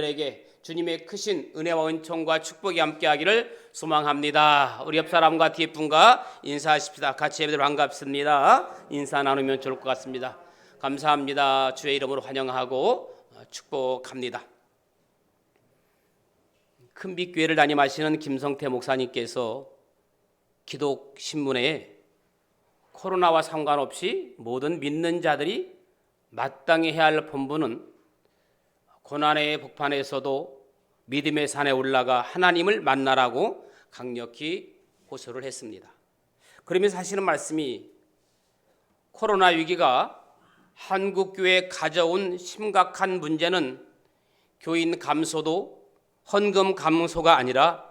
에게 주님의 크신 은혜와 은총과 축복이 함께하기를 소망합니다. 우리 옆 사람과 뒤에 분과 인사하십시다. 같이 예배들 반갑습니다. 인사 나누면 좋을 것 같습니다. 감사합니다. 주의 이름으로 환영하고 축복합니다. 큰빛교회를 담임하시는 김성태 목사님께서 기독신문에 코로나와 상관없이 모든 믿는 자들이 마땅히 해야 할 본분은 고난의 복판에서도 믿음의 산에 올라가 하나님을 만나라고 강력히 호소를 했습니다. 그러면서 하시는 말씀이 코로나 위기가 한국교회에 가져온 심각한 문제는 교인 감소도 헌금 감소가 아니라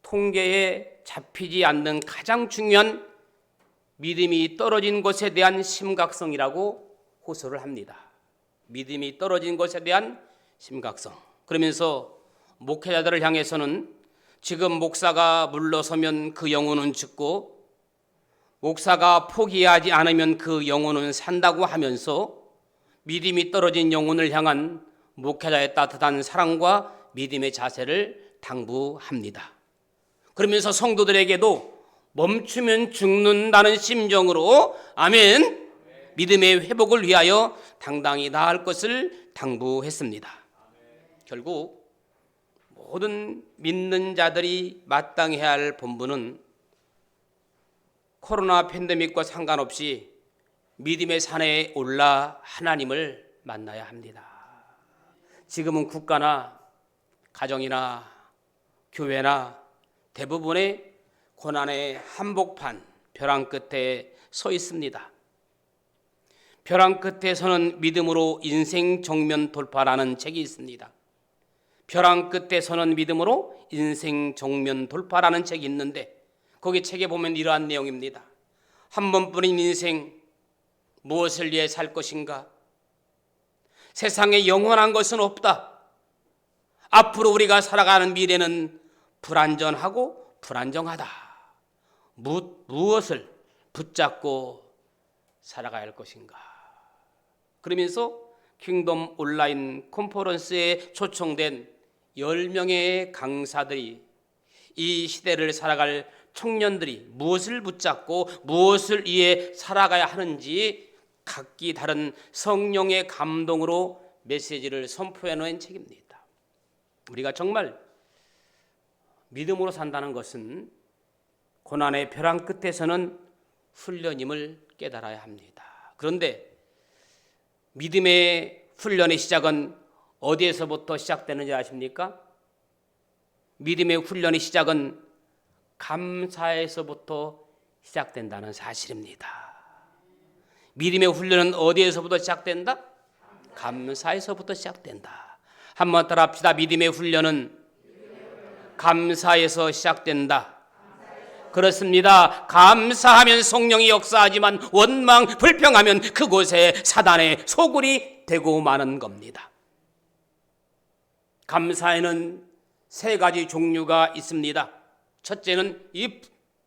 통계에 잡히지 않는 가장 중요한 믿음이 떨어진 것에 대한 심각성이라고 호소를 합니다. 믿음이 떨어진 것에 대한 심각성. 그러면서 목회자들을 향해서는 지금 목사가 물러서면 그 영혼은 죽고 목사가 포기하지 않으면 그 영혼은 산다고 하면서 믿음이 떨어진 영혼을 향한 목회자의 따뜻한 사랑과 믿음의 자세를 당부합니다. 그러면서 성도들에게도 멈추면 죽는다는 심정으로 아멘, 믿음의 회복을 위하여 당당히 나아갈 것을 당부했습니다. 결국 모든 믿는 자들이 마땅히 해야 할 본분은 코로나 팬데믹과 상관없이 믿음의 산에 올라 하나님을 만나야 합니다. 지금은 국가나 가정이나 교회나 대부분의 고난의 한복판 벼랑 끝에 서 있습니다. 벼랑 끝에서는 믿음으로 인생 정면 돌파라는 책이 있습니다. 벼랑 끝에서는 믿음으로 인생 정면 돌파라는 책이 있는데 거기 책에 보면 이러한 내용입니다. 한 번뿐인 인생 무엇을 위해 살 것인가? 세상에 영원한 것은 없다. 앞으로 우리가 살아가는 미래는 불안전하고 불안정하다. 무엇을 붙잡고 살아가야 할 것인가? 그러면서 킹덤 온라인 컨퍼런스에 초청된 10명의 강사들이 이 시대를 살아갈 청년들이 무엇을 붙잡고 무엇을 위해 살아가야 하는지 각기 다른 성령의 감동으로 메시지를 선포해 놓은 책입니다. 우리가 정말 믿음으로 산다는 것은 고난의 벼랑 끝에서는 훈련임을 깨달아야 합니다. 그런데 믿음의 훈련의 시작은 어디에서부터 시작되는지 아십니까? 믿음의 훈련의 시작은 감사에서부터 시작된다는 사실입니다. 믿음의 훈련은 어디에서부터 시작된다? 감사에서부터 시작된다. 한번 따라 합시다. 믿음의 훈련은 감사에서 시작된다. 그렇습니다. 감사하면 성령이 역사하지만 원망, 불평하면 그곳에 사단의 소굴이 되고 마는 겁니다. 감사에는 세 가지 종류가 있습니다. 첫째는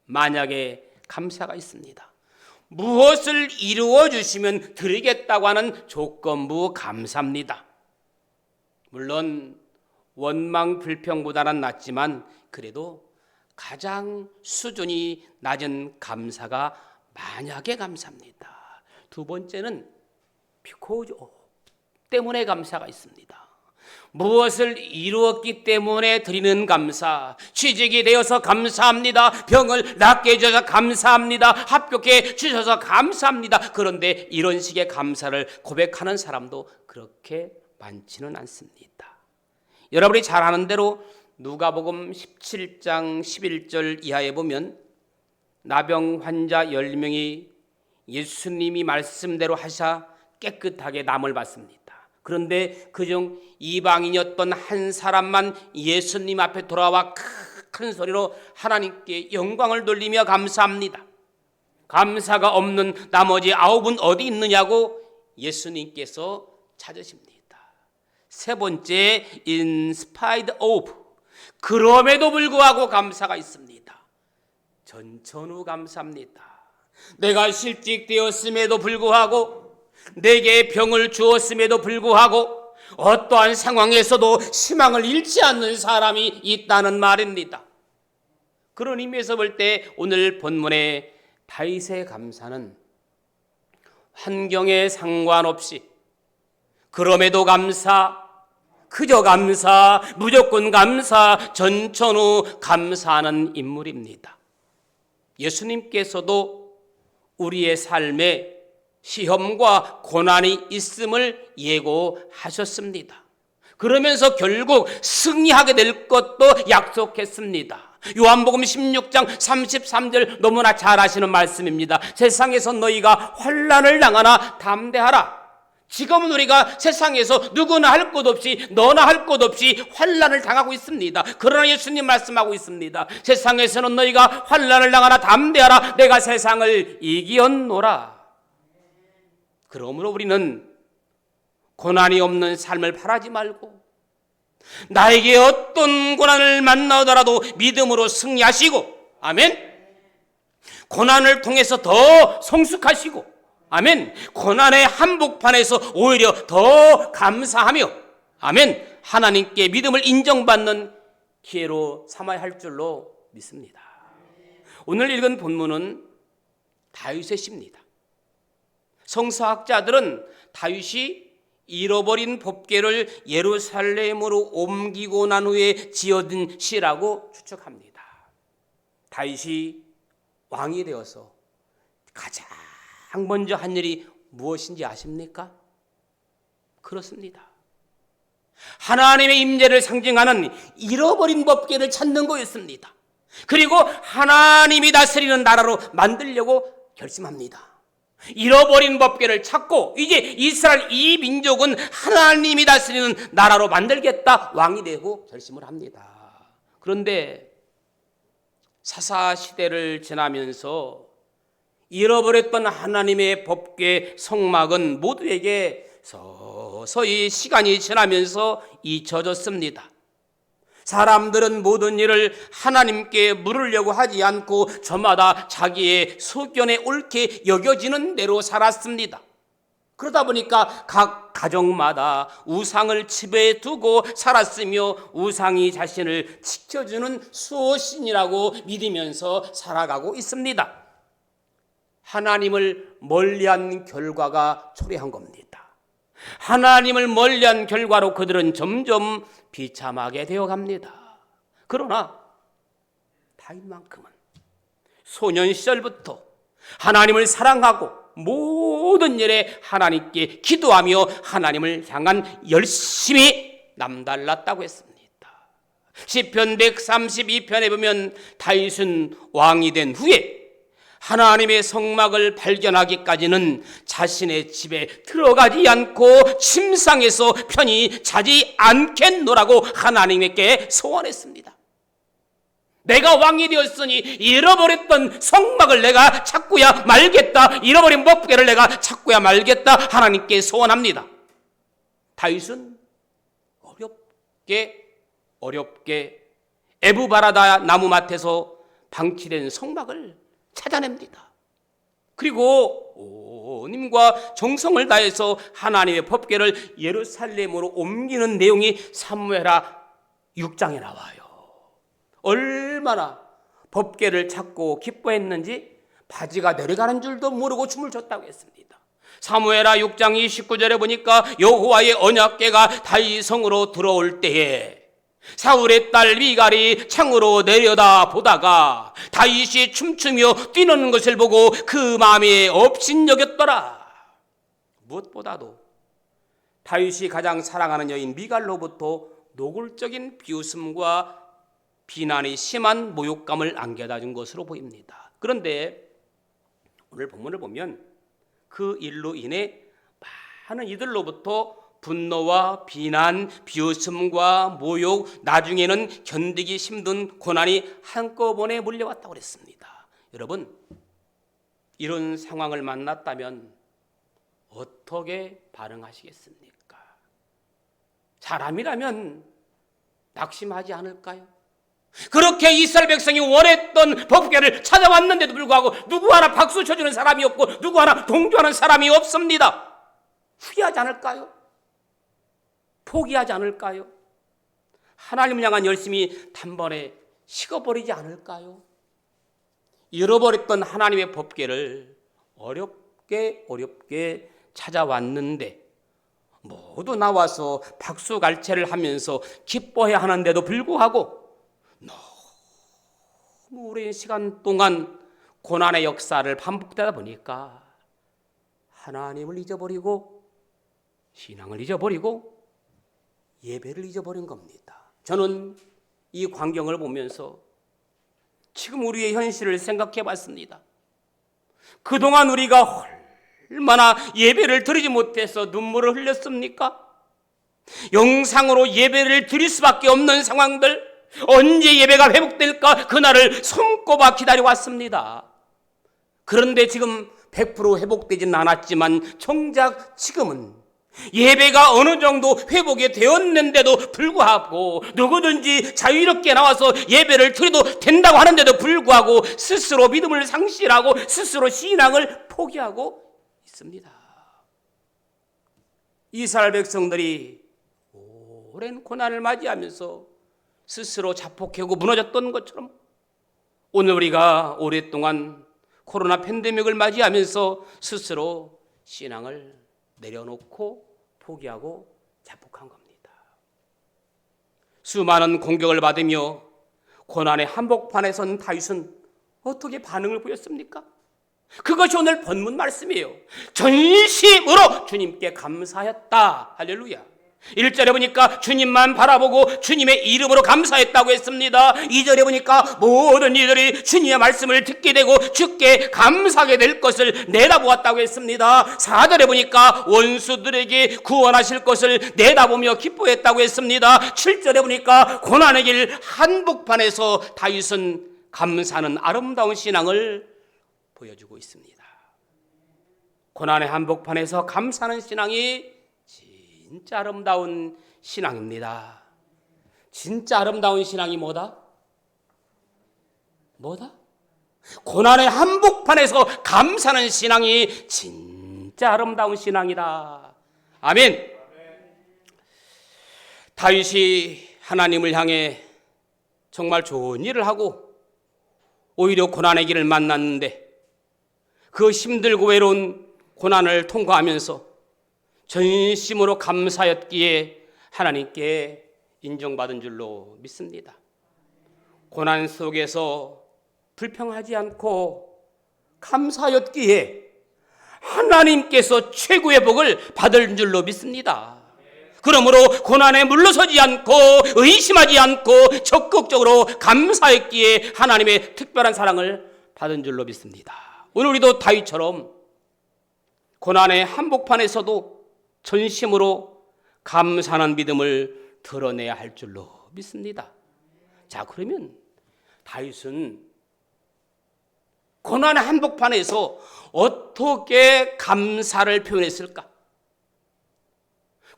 만약에 감사가 있습니다. 무엇을 이루어 주시면 드리겠다고 하는 조건부 감사입니다. 물론 원망, 불평보다는 낫지만 그래도 가장 수준이 낮은 감사가 만약에 감사입니다. 두 번째는 because 때문에 감사가 있습니다. 무엇을 이루었기 때문에 드리는 감사, 취직이 되어서 감사합니다. 병을 낫게 해주셔서 감사합니다. 합격해 주셔서 감사합니다. 그런데 이런 식의 감사를 고백하는 사람도 그렇게 많지는 않습니다. 여러분이 잘 아는 대로 누가복음 17장 11절 이하에 보면 나병 환자 10명이 예수님이 말씀대로 하사 깨끗하게 남을 받습니다. 그런데 그중 이방인이었던 한 사람만 예수님 앞에 돌아와 큰 소리로 하나님께 영광을 돌리며 감사합니다. 감사가 없는 나머지 9은 어디 있느냐고 예수님께서 찾으십니다. 세 번째, in spite of, 그럼에도 불구하고 감사가 있습니다. 전천후 감사합니다. 내가 실직되었음에도 불구하고 내게 병을 주었음에도 불구하고 어떠한 상황에서도 희망을 잃지 않는 사람이 있다는 말입니다. 그런 의미에서 볼 때 오늘 본문의 다윗의 감사는 환경에 상관없이 그럼에도 감사, 그저 감사, 무조건 감사, 전천후 감사하는 인물입니다. 예수님께서도 우리의 삶에 시험과 고난이 있음을 예고하셨습니다. 그러면서 결국 승리하게 될 것도 약속했습니다. 요한복음 16장 33절 너무나 잘 아시는 말씀입니다. 세상에서 너희가 환난을 당하나 담대하라. 지금은 우리가 세상에서 누구나 할 것 없이 너나 할 것 없이 환난을 당하고 있습니다. 그러나 예수님 말씀하고 있습니다. 세상에서는 너희가 환난을 당하나 담대하라. 내가 세상을 이기었노라. 그러므로 우리는 고난이 없는 삶을 바라지 말고 나에게 어떤 고난을 만나더라도 믿음으로 승리하시고, 아멘. 고난을 통해서 더 성숙하시고, 아멘. 고난의 한복판에서 오히려 더 감사하며, 아멘. 하나님께 믿음을 인정받는 기회로 삼아야 할 줄로 믿습니다. 오늘 읽은 본문은 다윗의 시입니다. 성서학자들은 다윗이 잃어버린 법궤를 예루살렘으로 옮기고 난 후에 지어진 시라고 추측합니다. 다윗이 왕이 되어서 가장 먼저 한 일이 무엇인지 아십니까? 그렇습니다. 하나님의 임재를 상징하는 잃어버린 법궤를 찾는 거였습니다. 그리고 하나님이 다스리는 나라로 만들려고 결심합니다. 잃어버린 법궤를 찾고 이제 이스라엘 이 민족은 하나님이 다스리는 나라로 만들겠다, 왕이 되고 결심을 합니다. 그런데 사사시대를 지나면서 잃어버렸던 하나님의 법궤 성막은 모두에게 서서히 시간이 지나면서 잊혀졌습니다. 사람들은 모든 일을 하나님께 물으려고 하지 않고 저마다 자기의 소견에 옳게 여겨지는 대로 살았습니다. 그러다 보니까 각 가정마다 우상을 집에 두고 살았으며 우상이 자신을 지켜주는 수호신이라고 믿으면서 살아가고 있습니다. 하나님을 멀리한 결과가 초래한 겁니다. 하나님을 멀리한 결과로 그들은 점점 비참하게 되어갑니다. 그러나 다윗만큼은 소년 시절부터 하나님을 사랑하고 모든 일에 하나님께 기도하며 하나님을 향한 열심이 남달랐다고 했습니다. 시편 132편에 보면 다윗은 왕이 된 후에 하나님의 성막을 발견하기까지는 자신의 집에 들어가지 않고 침상에서 편히 자지 않겠노라고 하나님께 소원했습니다. 내가 왕이 되었으니 잃어버렸던 성막을 내가 찾고야 말겠다. 잃어버린 법궤를 내가 찾고야 말겠다. 하나님께 소원합니다. 다윗은 어렵게 에브바라다 나무밭에서 방치된 성막을 찾아냅니다. 그리고 온힘과 정성을 다해서 하나님의 법궤를 예루살렘으로 옮기는 내용이 사무엘하 6장에 나와요. 얼마나 법궤를 찾고 기뻐했는지 바지가 내려가는 줄도 모르고 춤을 췄다고 했습니다. 사무엘하 6장 29절에 보니까 여호와의 언약궤가 다윗 성으로 들어올 때에 사울의 딸 미갈이 창으로 내려다 보다가 다윗이 춤추며 뛰는 것을 보고 그 마음에 업신여겼더라. 무엇보다도 다윗이 가장 사랑하는 여인 미갈로부터 노골적인 비웃음과 비난이 심한 모욕감을 안겨다 준 것으로 보입니다. 그런데 오늘 본문을 보면 그 일로 인해 많은 이들로부터 분노와 비난, 비웃음과 모욕, 나중에는 견디기 힘든 고난이 한꺼번에 몰려왔다고 그랬습니다. 여러분, 이런 상황을 만났다면 어떻게 반응하시겠습니까? 사람이라면 낙심하지 않을까요? 그렇게 이스라엘 백성이 원했던 법궤를 찾아왔는데도 불구하고 누구 하나 박수 쳐주는 사람이 없고 누구 하나 동조하는 사람이 없습니다. 후회하지 않을까요? 포기하지 않을까요? 하나님을 향한 열심이 단번에 식어버리지 않을까요? 잃어버렸던 하나님의 법궤를 어렵게 찾아왔는데 모두 나와서 박수갈채를 하면서 기뻐해야 하는데도 불구하고 너무 오랜 시간 동안 고난의 역사를 반복되다 보니까 하나님을 잊어버리고 신앙을 잊어버리고 예배를 잊어버린 겁니다. 저는 이 광경을 보면서 지금 우리의 현실을 생각해 봤습니다. 그동안 우리가 얼마나 예배를 드리지 못해서 눈물을 흘렸습니까? 영상으로 예배를 드릴 수밖에 없는 상황들, 언제 예배가 회복될까 그날을 손꼽아 기다려왔습니다. 그런데 지금 100% 회복되지는 않았지만 정작 지금은 예배가 어느 정도 회복이 되었는데도 불구하고 누구든지 자유롭게 나와서 예배를 드려도 된다고 하는데도 불구하고 스스로 믿음을 상실하고 스스로 신앙을 포기하고 있습니다. 이스라엘 백성들이 오랜 고난을 맞이하면서 스스로 자폭하고 무너졌던 것처럼 오늘 우리가 오랫동안 코로나 팬데믹을 맞이하면서 스스로 신앙을 내려놓고 포기하고 자폭한 겁니다. 수많은 공격을 받으며 고난의 한복판에 선 다윗은 어떻게 반응을 보였습니까? 그것이 오늘 본문 말씀이에요. 전심으로 주님께 감사하였다. 할렐루야. 1절에 보니까 주님만 바라보고 주님의 이름으로 감사했다고 했습니다. 2절에 보니까 모든 이들이 주님의 말씀을 듣게 되고 주께 감사하게 될 것을 내다보았다고 했습니다. 4절에 보니까 원수들에게 구원하실 것을 내다보며 기뻐했다고 했습니다. 7절에 보니까 고난의 길 한복판에서 다윗은 감사하는 아름다운 신앙을 보여주고 있습니다. 고난의 한복판에서 감사하는 신앙이 진짜 아름다운 신앙입니다. 진짜 아름다운 신앙이 뭐다? 고난의 한복판에서 감사하는 신앙이 진짜 아름다운 신앙이다. 아멘. 다윗이 하나님을 향해 정말 좋은 일을 하고 오히려 고난의 길을 만났는데 그 힘들고 외로운 고난을 통과하면서 전심으로 감사였기에 하나님께 인정받은 줄로 믿습니다. 고난 속에서 불평하지 않고 감사였기에 하나님께서 최고의 복을 받을 줄로 믿습니다. 그러므로 고난에 물러서지 않고 의심하지 않고 적극적으로 감사했기에 하나님의 특별한 사랑을 받은 줄로 믿습니다. 오늘 우리도 다윗처럼 고난의 한복판에서도 전심으로 감사하는 믿음을 드러내야 할 줄로 믿습니다. 자, 그러면 다윗은 고난의 한복판에서 어떻게 감사를 표현했을까?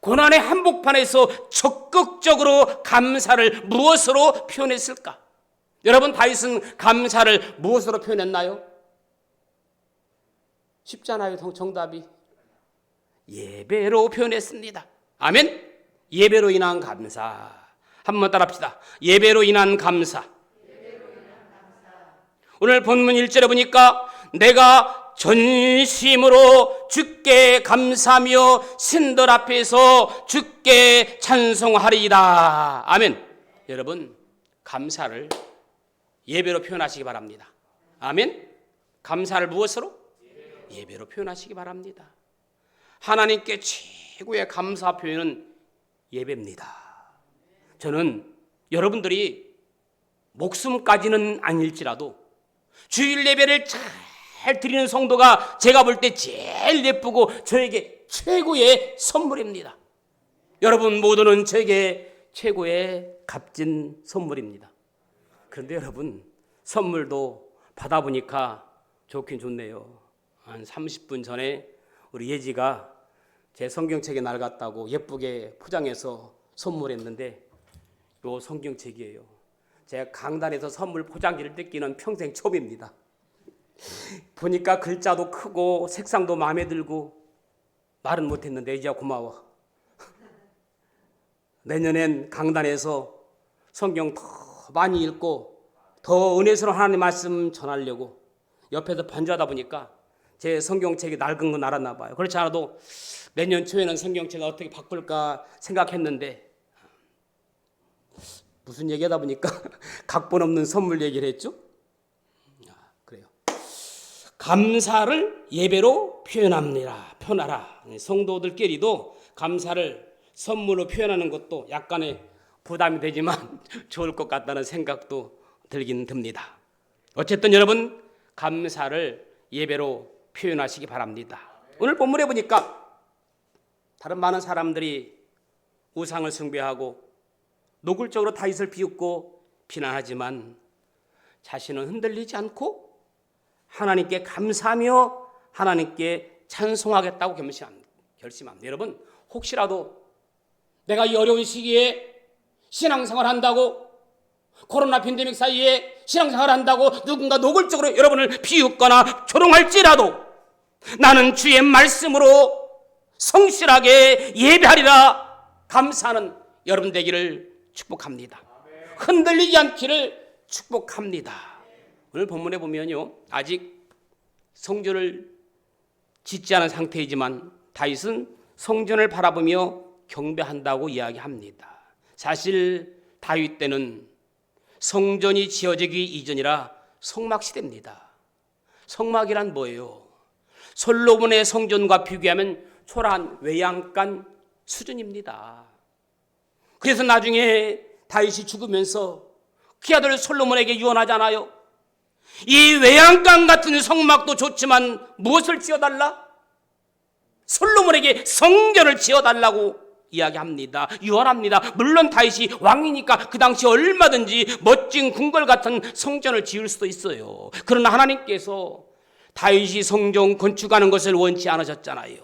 고난의 한복판에서 적극적으로 감사를 무엇으로 표현했을까? 여러분, 다윗은 감사를 무엇으로 표현했나요? 쉽잖아요, 정답이. 예배로 표현했습니다. 아멘. 예배로 인한 감사. 한번 따라합시다. 예배로 인한 감사. 오늘 본문 1절에 보니까 내가 전심으로 주께 감사하며 신들 앞에서 주께 찬송하리이다. 아멘. 여러분, 감사를 예배로 표현하시기 바랍니다. 아멘. 감사를 무엇으로? 예배로 표현하시기 바랍니다. 하나님께 최고의 감사 표현은 예배입니다. 저는 여러분들이 목숨까지는 아닐지라도 주일 예배를 잘 드리는 성도가 제가 볼 때 제일 예쁘고 저에게 최고의 선물입니다. 여러분 모두는 저에게 최고의 값진 선물입니다. 그런데 여러분, 선물도 받아보니까 좋긴 좋네요. 한 30분 전에 우리 예지가 제 성경책에 낡았다고 예쁘게 포장해서 선물했는데 요 성경책이에요. 제가 강단에서 선물 포장지를 뜯기는 평생 처음입니다. 보니까 글자도 크고 색상도 마음에 들고 말은 못했는데 예지야 고마워. 내년엔 강단에서 성경 더 많이 읽고 더 은혜스러운 하나님 말씀 전하려고 옆에서 반주하다 보니까 제 성경책이 낡은 건 알았나 봐요. 그렇지 않아도 내년 초에는 성경책을 어떻게 바꿀까 생각했는데 무슨 얘기하다 보니까 각본 없는 선물 얘기를 했죠. 그래요. 감사를 예배로 표현하라. 성도들끼리도 감사를 선물로 표현하는 것도 약간의 부담이 되지만 좋을 것 같다는 생각도 들긴 듭니다. 어쨌든 여러분 감사를 예배로 표현하시기 바랍니다. 오늘 본문에 보니까 다른 많은 사람들이 우상을 숭배하고 노골적으로 다윗을 비웃고 비난하지만 자신은 흔들리지 않고 하나님께 감사하며 하나님께 찬송하겠다고 결심합니다. 여러분 혹시라도 내가 이 어려운 시기에 신앙생활 한다고 코로나 팬데믹 사이에 신앙생활 한다고 누군가 노골적으로 여러분을 비웃거나 조롱할지라도 나는 주의 말씀으로 성실하게 예배하리라 감사하는 여러분 되기를 축복합니다. 흔들리지 않기를 축복합니다. 오늘 본문에 보면요 아직 성전을 짓지 않은 상태이지만 다윗은 성전을 바라보며 경배한다고 이야기합니다. 사실 다윗 때는 성전이 지어지기 이전이라 성막시대입니다. 성막이란 뭐예요? 솔로몬의 성전과 비교하면 초라한 외양간 수준입니다. 그래서 나중에 다윗이 죽으면서 그 아들 솔로몬에게 유언하잖아요. 이 외양간 같은 성막도 좋지만 무엇을 지어달라? 솔로몬에게 성전을 지어달라고 이야기합니다. 유언합니다. 물론 다윗이 왕이니까 그 당시 얼마든지 멋진 궁궐 같은 성전을 지을 수도 있어요. 그러나 하나님께서 다윗이 성전 건축하는 것을 원치 않으셨잖아요.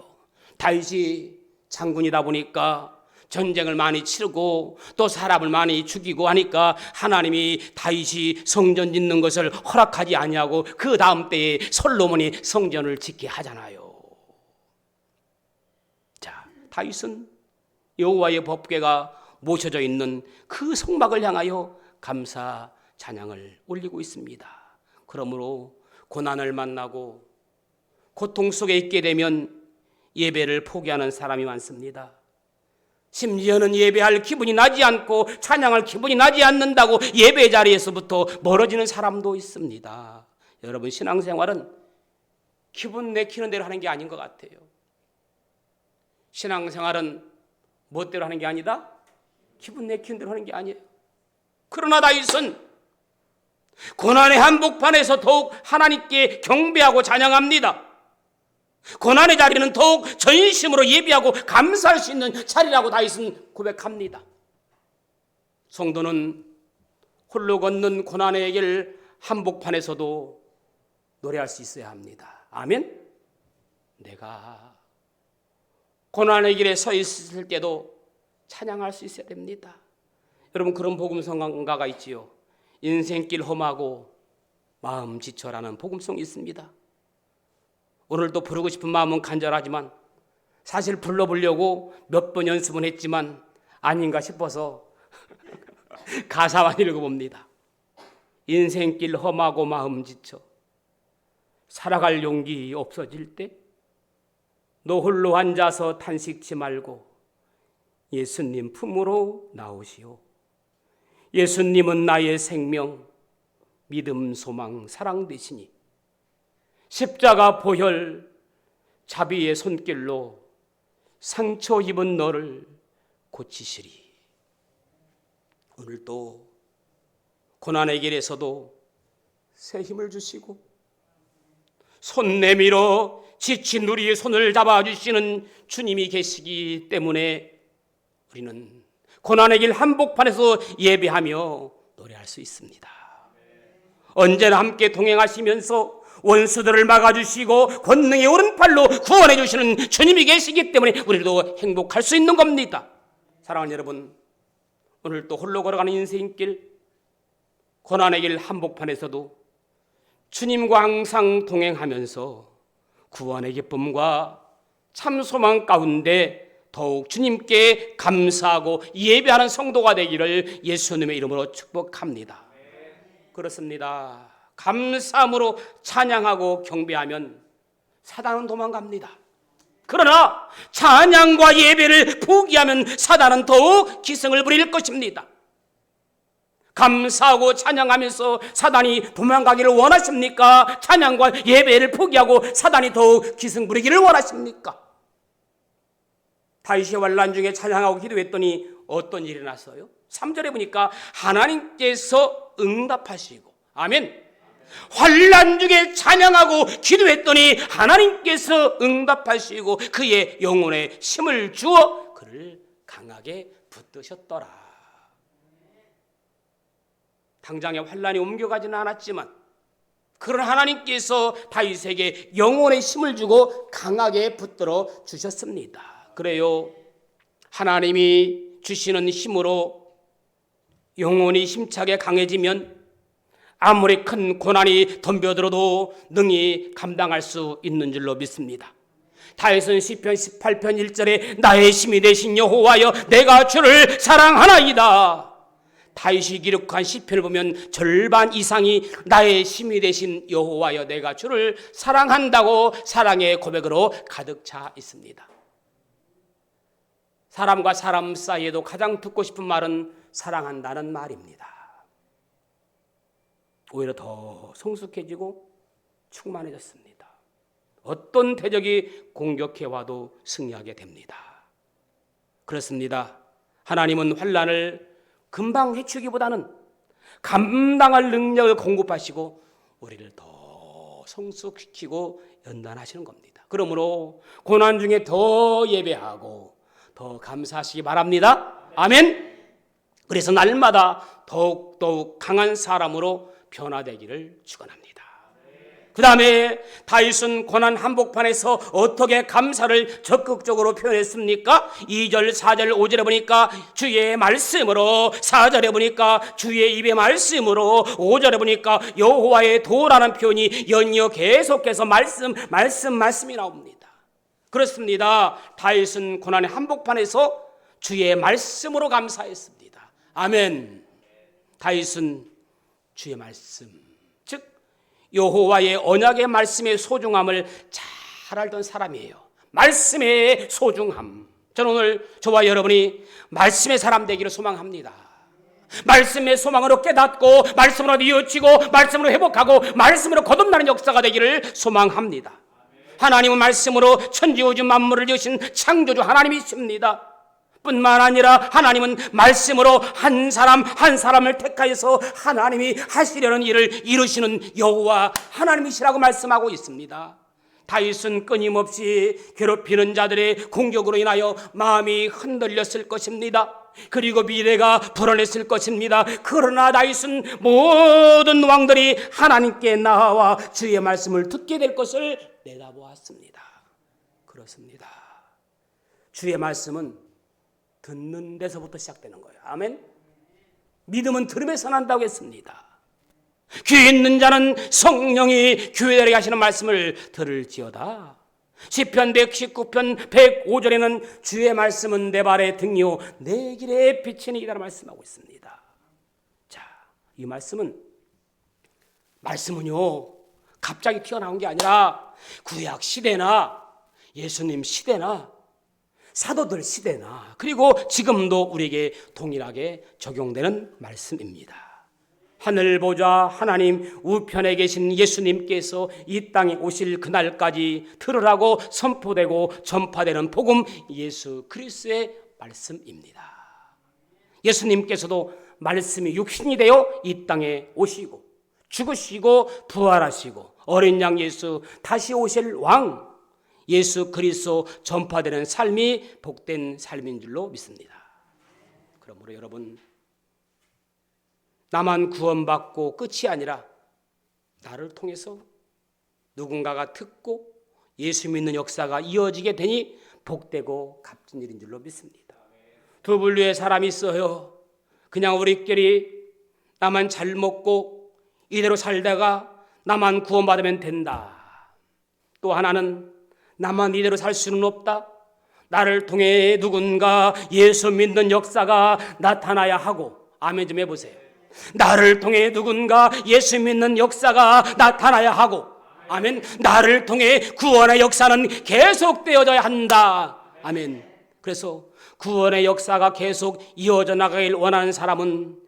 다윗이 장군이다 보니까 전쟁을 많이 치르고 또 사람을 많이 죽이고 하니까 하나님이 다윗이 성전 짓는 것을 허락하지 아니하고 그 다음 때에 솔로몬이 성전을 짓게 하잖아요. 자, 다윗은 여호와의 법궤가 모셔져 있는 그 성막을 향하여 감사 찬양을 올리고 있습니다. 그러므로 고난을 만나고 고통 속에 있게 되면 예배를 포기하는 사람이 많습니다. 심지어는 예배할 기분이 나지 않고 찬양할 기분이 나지 않는다고 예배 자리에서부터 멀어지는 사람도 있습니다. 여러분 신앙생활은 기분 내키는 대로 하는 게 아닌 것 같아요. 신앙생활은 멋대로 하는 게 아니다? 기분 내키는 대로 하는 게 아니에요. 그러나 다윗은 고난의 한복판에서 더욱 하나님께 경배하고 찬양합니다. 고난의 자리는 더욱 전심으로 예배하고 감사할 수 있는 자리라고 다윗은 고백합니다. 성도는 홀로 걷는 고난의 길 한복판에서도 노래할 수 있어야 합니다. 아멘? 내가 고난의 길에 서 있을 때도 찬양할 수 있어야 됩니다. 여러분 그런 복음성가가 있지요. 인생길 험하고 마음 지쳐라는 복음성이 있습니다. 오늘도 부르고 싶은 마음은 간절하지만 사실 불러보려고 몇 번 연습은 했지만 아닌가 싶어서 가사만 읽어봅니다. 인생길 험하고 마음 지쳐 살아갈 용기 없어질 때 너 홀로 앉아서 탄식치 말고 예수님 품으로 나오시오. 예수님은 나의 생명, 믿음, 소망, 사랑 되시니 십자가 보혈 자비의 손길로 상처 입은 너를 고치시리. 오늘도 고난의 길에서도 새 힘을 주시고 손 내밀어 지친 우리의 손을 잡아주시는 주님이 계시기 때문에 우리는 고난의 길 한복판에서 예배하며 노래할 수 있습니다. 언제나 함께 동행하시면서 원수들을 막아주시고 권능의 오른팔로 구원해 주시는 주님이 계시기 때문에 우리도 행복할 수 있는 겁니다. 사랑하는 여러분, 오늘 또 홀로 걸어가는 인생길 고난의 길 한복판에서도 주님과 항상 동행하면서 구원의 기쁨과 참 소망 가운데 더욱 주님께 감사하고 예배하는 성도가 되기를 예수님의 이름으로 축복합니다. 그렇습니다. 감사함으로 찬양하고 경배하면 사단은 도망갑니다. 그러나 찬양과 예배를 포기하면 사단은 더욱 기승을 부릴 것입니다. 감사하고 찬양하면서 사단이 도망가기를 원하십니까? 찬양과 예배를 포기하고 사단이 더욱 기승 부리기를 원하십니까? 다윗이 환난 중에 찬양하고 기도했더니 어떤 일이 났어요? 3절에 보니까 하나님께서 응답하시고, 아멘. 환난 중에 찬양하고 기도했더니 하나님께서 응답하시고 그의 영혼에 힘을 주어 그를 강하게 붙드셨더라. 당장에 환난이 옮겨가지는 않았지만 그런 하나님께서 다윗에게 영혼의 힘을 주고 강하게 붙들어 주셨습니다. 그래요, 하나님이 주시는 힘으로 영혼이 힘차게 강해지면 아무리 큰 고난이 덤벼들어도 능히 감당할 수 있는 줄로 믿습니다. 다윗은 시편 18편 1절에 나의 힘이 되신 여호와여 내가 주를 사랑하나이다. 다윗이 기록한 시편을 보면 절반 이상이 나의 힘이 되신 여호와여 내가 주를 사랑한다고 사랑의 고백으로 가득 차 있습니다. 사람과 사람 사이에도 가장 듣고 싶은 말은 사랑한다는 말입니다. 오히려 더 성숙해지고 충만해졌습니다. 어떤 대적이 공격해와도 승리하게 됩니다. 그렇습니다. 하나님은 환난을 금방 해치우기보다는 감당할 능력을 공급하시고 우리를 더 성숙시키고 연단하시는 겁니다. 그러므로 고난 중에 더 예배하고 더 감사하시기 바랍니다. 아멘. 그래서 날마다 더욱 강한 사람으로 변화되기를 축원합니다. 그 다음에 다윗은 고난 한복판에서 어떻게 감사를 적극적으로 표현했습니까? 2절, 4절, 5절에 보니까 주의 말씀으로, 4절에 보니까 주의 입의 말씀으로, 5절에 보니까 여호와의 도라는 표현이 연이어 계속해서 말씀이 나옵니다. 그렇습니다. 다윗은 고난의 한복판에서 주의 말씀으로 감사했습니다. 아멘. 다윗은 주의 말씀, 즉 여호와의 언약의 말씀의 소중함을 잘 알던 사람이에요. 말씀의 소중함. 저는 오늘 저와 여러분이 말씀의 사람 되기를 소망합니다. 말씀의 소망으로 깨닫고 말씀으로 뉘어지고 말씀으로 회복하고 말씀으로 거듭나는 역사가 되기를 소망합니다. 하나님은 말씀으로 천지우주 만물을 지으신 창조주 하나님이십니다. 뿐만 아니라 하나님은 말씀으로 한 사람을 택하여서 하나님이 하시려는 일을 이루시는 여호와 하나님이시라고 말씀하고 있습니다. 다윗은 끊임없이 괴롭히는 자들의 공격으로 인하여 마음이 흔들렸을 것입니다. 그리고 미래가 불안했을 것입니다. 그러나 다윗은 모든 왕들이 하나님께 나아와 주의 말씀을 듣게 될 것을 내다보았습니다. 그렇습니다. 주의 말씀은 듣는 데서부터 시작되는 거예요. 아멘. 믿음은 들음에서 난다고 했습니다. 귀 있는 자는 성령이 교회들에게 하시는 말씀을 들을지어다. 시편 119편 105절에는 주의 말씀은 내 발의 등이요 내 길의 빛이니이다라고 말씀하고 있습니다. 자, 이 말씀은요 갑자기 튀어나온 게 아니라 구약 시대나 예수님 시대나 사도들 시대나 그리고 지금도 우리에게 동일하게 적용되는 말씀입니다. 하늘 보좌 하나님 우편에 계신 예수님께서 이 땅에 오실 그날까지 들으라고 선포되고 전파되는 복음 예수 그리스도의 말씀입니다. 예수님께서도 말씀이 육신이 되어 이 땅에 오시고 죽으시고 부활하시고 어린 양 예수 다시 오실 왕 예수 그리스도 전파되는 삶이 복된 삶인 줄로 믿습니다. 그러므로 여러분 나만 구원받고 끝이 아니라 나를 통해서 누군가가 듣고 예수 믿는 역사가 이어지게 되니 복되고 값진 일인 줄로 믿습니다. 두 분류의 사람이 있어요. 그냥 우리끼리 나만 잘 먹고 이대로 살다가 나만 구원받으면 된다. 또 하나는 나만 이대로 살 수는 없다. 나를 통해 누군가 예수 믿는 역사가 나타나야 하고, 아멘 좀 해보세요. 나를 통해 누군가 예수 믿는 역사가 나타나야 하고, 아멘. 나를 통해 구원의 역사는 계속되어져야 한다, 아멘. 그래서 구원의 역사가 계속 이어져 나가길 원하는 사람은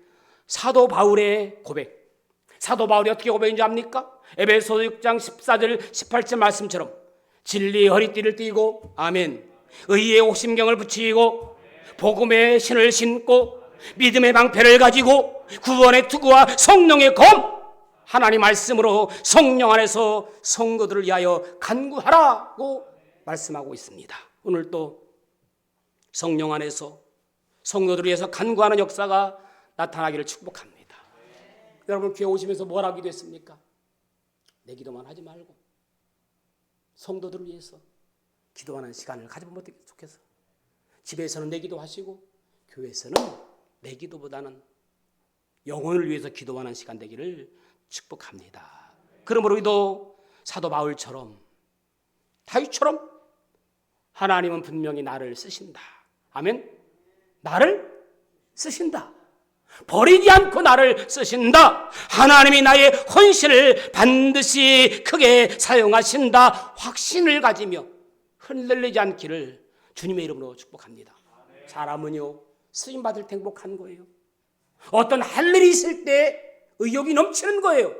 사도 바울의 고백, 사도 바울이 어떻게 고백인지 압니까? 에베소 6장 14절 18절 말씀처럼 진리의 허리띠를 띠고, 아멘, 의의 옥심경을 붙이고, 복음의 신을 신고, 믿음의 방패를 가지고, 구원의 투구와 성령의 검, 하나님 말씀으로 성령 안에서 성도들을 위하여 간구하라고 말씀하고 있습니다. 오늘 또 성령 안에서 성도들을 위해서 간구하는 역사가 나타나기를 축복합니다. 여러분 교회 오시면서 뭘 하기도 했습니까? 내 기도만 하지 말고 성도들을 위해서 기도하는 시간을 가져보면 어떻게 좋겠어? 집에서는 내 기도하시고 교회에서는 내 기도보다는 영혼을 위해서 기도하는 시간 되기를 축복합니다. 그러므로 우리도 사도 바울처럼, 다윗처럼 하나님은 분명히 나를 쓰신다, 아멘. 나를 쓰신다, 버리지 않고 나를 쓰신다, 하나님이 나의 헌신을 반드시 크게 사용하신다 확신을 가지며 흔들리지 않기를 주님의 이름으로 축복합니다. 사람은요 쓰임받을 때 행복한 거예요. 어떤 할 일이 있을 때 의욕이 넘치는 거예요.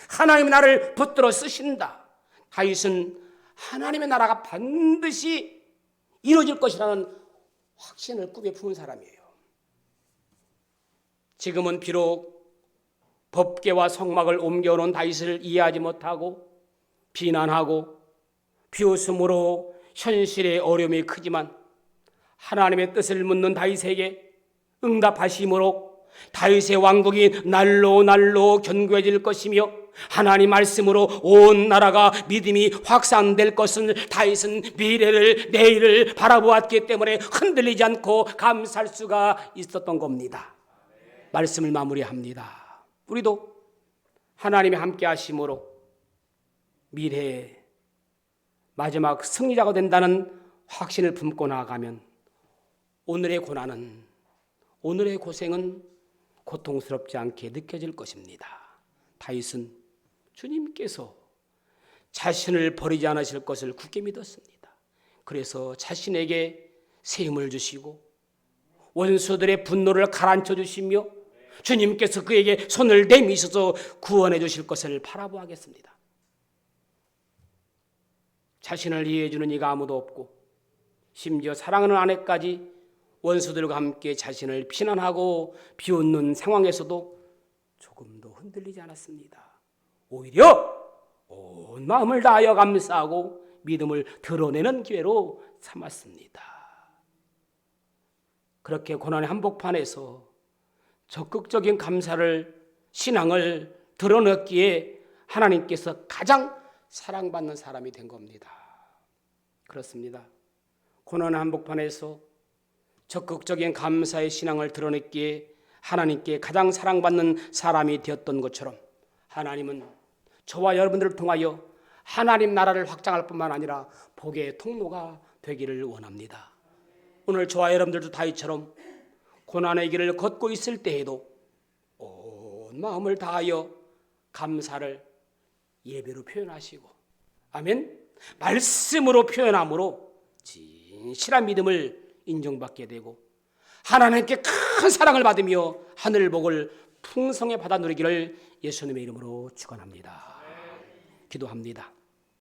하나님이 나를 붙들어 쓰신다. 다윗은 하나님의 나라가 반드시 이루어질 것이라는 확신을 꿈에 품은 사람이에요. 지금은 비록 법궤와 성막을 옮겨놓은 다윗을 이해하지 못하고 비난하고 비웃음으로 현실의 어려움이 크지만 하나님의 뜻을 묻는 다윗에게 응답하심으로 다윗의 왕국이 날로 견고해질 것이며 하나님 말씀으로 온 나라가 믿음이 확산될 것은 다윗은 미래를, 내일을 바라보았기 때문에 흔들리지 않고 감사할 수가 있었던 겁니다. 말씀을 마무리합니다. 우리도 하나님이 함께 하심으로 미래의 마지막 승리자가 된다는 확신을 품고 나아가면 오늘의 고난은, 오늘의 고생은 고통스럽지 않게 느껴질 것입니다. 다윗은 주님께서 자신을 버리지 않으실 것을 굳게 믿었습니다. 그래서 자신에게 새 힘을 주시고 원수들의 분노를 가라앉혀 주시며 주님께서 그에게 손을 내미셔서 구원해 주실 것을 바라보겠습니다. 자신을 이해해 주는 이가 아무도 없고 심지어 사랑하는 아내까지 원수들과 함께 자신을 비난하고 비웃는 상황에서도 조금도 흔들리지 않았습니다. 오히려 온 마음을 다하여 감사하고 믿음을 드러내는 기회로 삼았습니다. 그렇게 고난의 한복판에서 적극적인 감사를, 신앙을 드러냈기에 하나님께서 가장 사랑받는 사람이 된 겁니다. 그렇습니다. 고난의 한복판에서 적극적인 감사의 신앙을 드러냈기에 하나님께 가장 사랑받는 사람이 되었던 것처럼 하나님은 저와 여러분들을 통하여 하나님 나라를 확장할 뿐만 아니라 복의 통로가 되기를 원합니다. 오늘 저와 여러분들도 다윗처럼 고난의 길을 걷고 있을 때에도 온 마음을 다하여 감사를 예배로 표현하시고, 아멘, 말씀으로 표현함으로 진실한 믿음을 인정받게 되고 하나님께 큰 사랑을 받으며 하늘 복을 풍성히 받아 누리기를 예수님의 이름으로 축원합니다. 기도합니다.